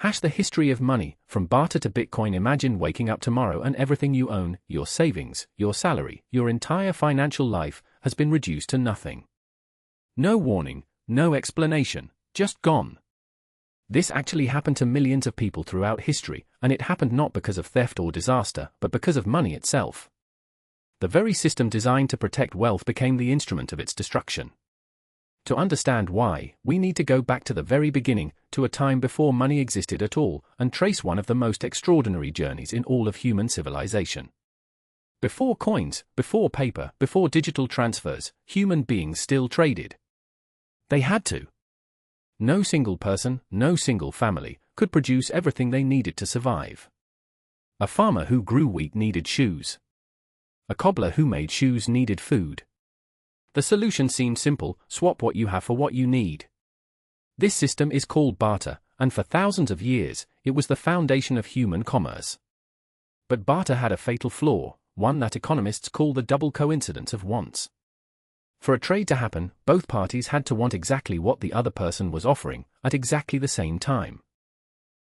The history of money, from barter to Bitcoin. Imagine waking up tomorrow and everything you own, your savings, your salary, your entire financial life, has been reduced to nothing. No warning, no explanation, just gone. This actually happened to millions of people throughout history, and it happened not because of theft or disaster, but because of money itself. The very system designed to protect wealth became the instrument of its destruction. To understand why, we need to go back to the very beginning, to a time before money existed at all, and trace one of the most extraordinary journeys in all of human civilization. Before coins, before paper, before digital transfers, human beings still traded. They had to. No single person, no single family, could produce everything they needed to survive. A farmer who grew wheat needed shoes. A cobbler who made shoes needed food. The solution seemed simple: swap what you have for what you need. This system is called barter, and for thousands of years, it was the foundation of human commerce. But barter had a fatal flaw, one that economists call the double coincidence of wants. For a trade to happen, both parties had to want exactly what the other person was offering, at exactly the same time.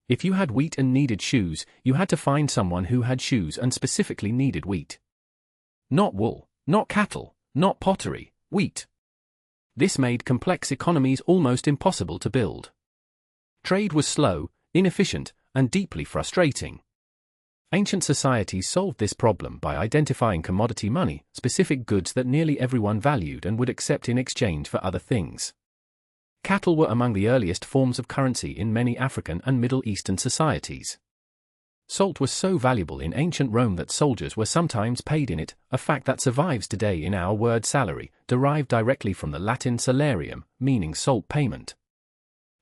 If you had wheat and needed shoes, you had to find someone who had shoes and specifically needed wheat. Not wool, not cattle, not pottery, wheat. This made complex economies almost impossible to build. Trade was slow, inefficient, and deeply frustrating. Ancient societies solved this problem by identifying commodity money, specific goods that nearly everyone valued and would accept in exchange for other things. Cattle were among the earliest forms of currency in many African and Middle Eastern societies. Salt was so valuable in ancient Rome that soldiers were sometimes paid in it, a fact that survives today in our word salary, derived directly from the Latin salarium, meaning salt payment.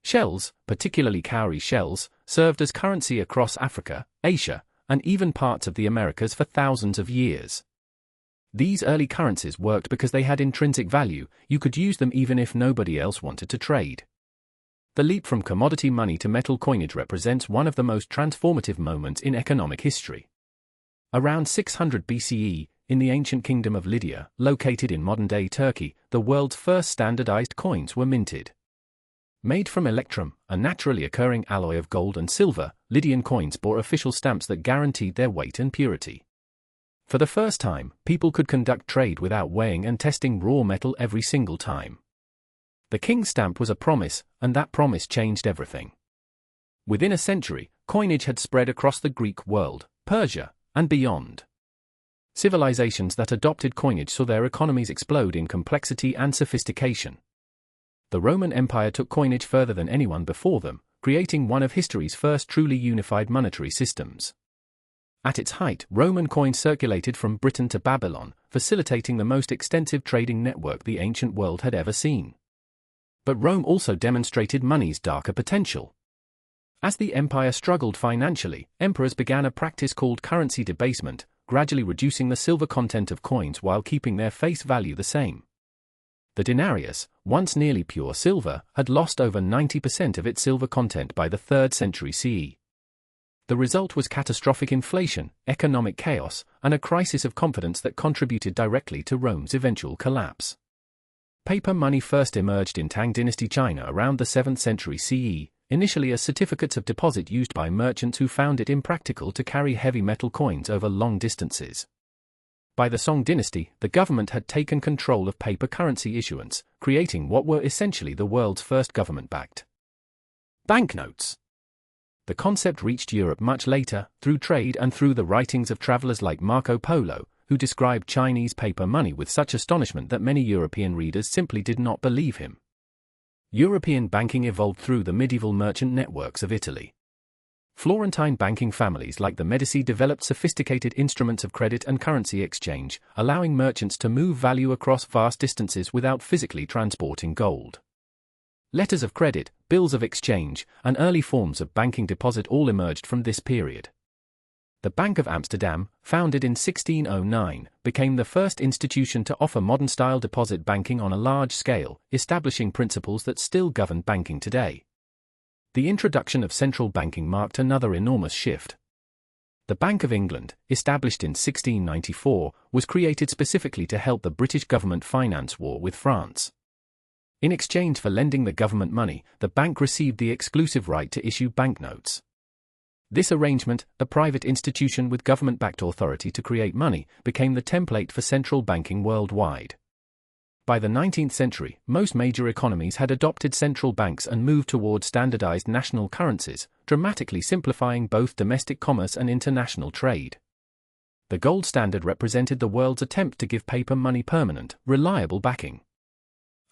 Shells, particularly cowrie shells, served as currency across Africa, Asia, and even parts of the Americas for thousands of years. These early currencies worked because they had intrinsic value. You could use them even if nobody else wanted to trade. The leap from commodity money to metal coinage represents one of the most transformative moments in economic history. Around 600 BCE, in the ancient kingdom of Lydia, located in modern-day Turkey, the world's first standardized coins were minted. Made from electrum, a naturally occurring alloy of gold and silver, Lydian coins bore official stamps that guaranteed their weight and purity. For the first time, people could conduct trade without weighing and testing raw metal every single time. The king's stamp was a promise, and that promise changed everything. Within a century, coinage had spread across the Greek world, Persia, and beyond. Civilizations that adopted coinage saw their economies explode in complexity and sophistication. The Roman Empire took coinage further than anyone before them, creating one of history's first truly unified monetary systems. At its height, Roman coins circulated from Britain to Babylon, facilitating the most extensive trading network the ancient world had ever seen. But Rome also demonstrated money's darker potential. As the empire struggled financially, emperors began a practice called currency debasement, gradually reducing the silver content of coins while keeping their face value the same. The denarius, once nearly pure silver, had lost over 90% of its silver content by the 3rd century CE. The result was catastrophic inflation, economic chaos, and a crisis of confidence that contributed directly to Rome's eventual collapse. Paper money first emerged in Tang Dynasty China around the 7th century CE, initially as certificates of deposit used by merchants who found it impractical to carry heavy metal coins over long distances. By the Song dynasty, the government had taken control of paper currency issuance, creating what were essentially the world's first government-backed banknotes. The concept reached Europe much later, through trade and through the writings of travelers like Marco Polo, who described Chinese paper money with such astonishment that many European readers simply did not believe him. European banking evolved through the medieval merchant networks of Italy. Florentine banking families like the Medici developed sophisticated instruments of credit and currency exchange, allowing merchants to move value across vast distances without physically transporting gold. Letters of credit, bills of exchange, and early forms of banking deposit all emerged from this period. The Bank of Amsterdam, founded in 1609, became the first institution to offer modern-style deposit banking on a large scale, establishing principles that still govern banking today. The introduction of central banking marked another enormous shift. The Bank of England, established in 1694, was created specifically to help the British government finance war with France. In exchange for lending the government money, the bank received the exclusive right to issue banknotes. This arrangement, a private institution with government-backed authority to create money, became the template for central banking worldwide. By the 19th century, most major economies had adopted central banks and moved towards standardized national currencies, dramatically simplifying both domestic commerce and international trade. The gold standard represented the world's attempt to give paper money permanent, reliable backing.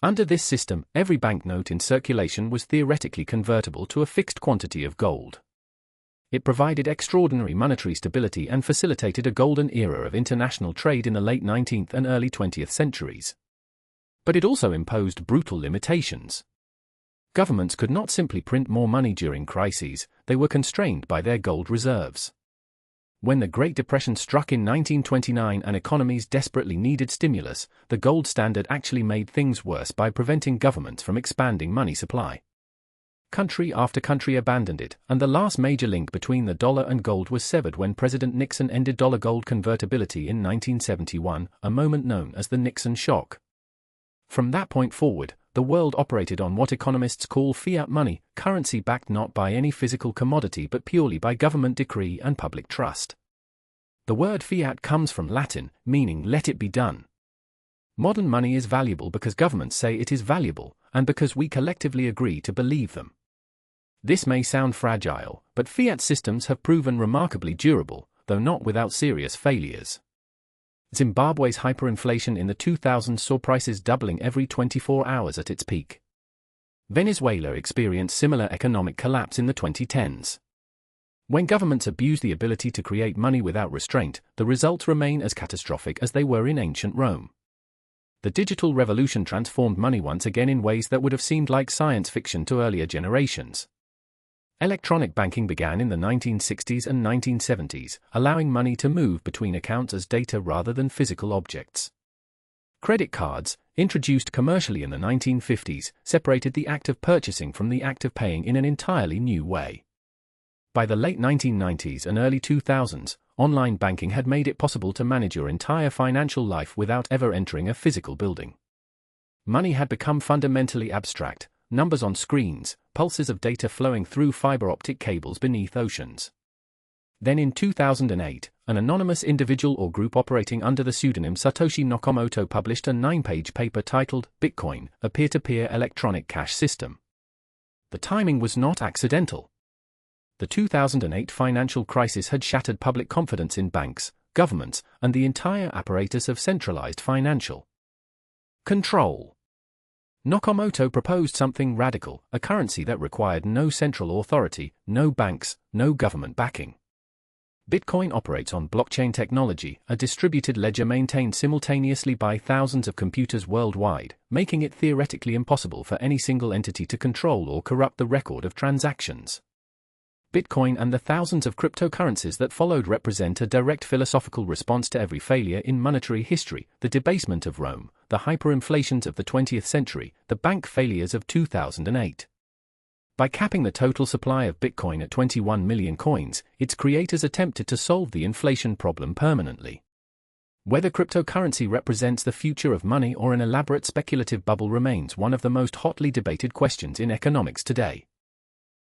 Under this system, every banknote in circulation was theoretically convertible to a fixed quantity of gold. It provided extraordinary monetary stability and facilitated a golden era of international trade in the late 19th and early 20th centuries. But it also imposed brutal limitations. Governments could not simply print more money during crises, they were constrained by their gold reserves. When the Great Depression struck in 1929 and economies desperately needed stimulus, the gold standard actually made things worse by preventing governments from expanding money supply. Country after country abandoned it, and the last major link between the dollar and gold was severed when President Nixon ended dollar-gold convertibility in 1971, a moment known as the Nixon shock. From that point forward, the world operated on what economists call fiat money, currency backed not by any physical commodity but purely by government decree and public trust. The word fiat comes from Latin, meaning let it be done. Modern money is valuable because governments say it is valuable, and because we collectively agree to believe them. This may sound fragile, but fiat systems have proven remarkably durable, though not without serious failures. Zimbabwe's hyperinflation in the 2000s saw prices doubling every 24 hours at its peak. Venezuela experienced similar economic collapse in the 2010s. When governments abuse the ability to create money without restraint, the results remain as catastrophic as they were in ancient Rome. The digital revolution transformed money once again in ways that would have seemed like science fiction to earlier generations. Electronic banking began in the 1960s and 1970s, allowing money to move between accounts as data rather than physical objects. Credit cards, introduced commercially in the 1950s, separated the act of purchasing from the act of paying in an entirely new way. By the late 1990s and early 2000s, online banking had made it possible to manage your entire financial life without ever entering a physical building. Money had become fundamentally abstract, numbers on screens, pulses of data flowing through fiber optic cables beneath oceans. Then in 2008, an anonymous individual or group operating under the pseudonym Satoshi Nakamoto published a 9-page paper titled Bitcoin, a peer-to-peer electronic cash system. The timing was not accidental. The 2008 financial crisis had shattered public confidence in banks, governments, and the entire apparatus of centralized financial control. Nakamoto proposed something radical, a currency that required no central authority, no banks, no government backing. Bitcoin operates on blockchain technology, a distributed ledger maintained simultaneously by thousands of computers worldwide, making it theoretically impossible for any single entity to control or corrupt the record of transactions. Bitcoin and the thousands of cryptocurrencies that followed represent a direct philosophical response to every failure in monetary history, the debasement of Rome, the hyperinflations of the 20th century, the bank failures of 2008. By capping the total supply of Bitcoin at 21 million coins, its creators attempted to solve the inflation problem permanently. Whether cryptocurrency represents the future of money or an elaborate speculative bubble remains one of the most hotly debated questions in economics today.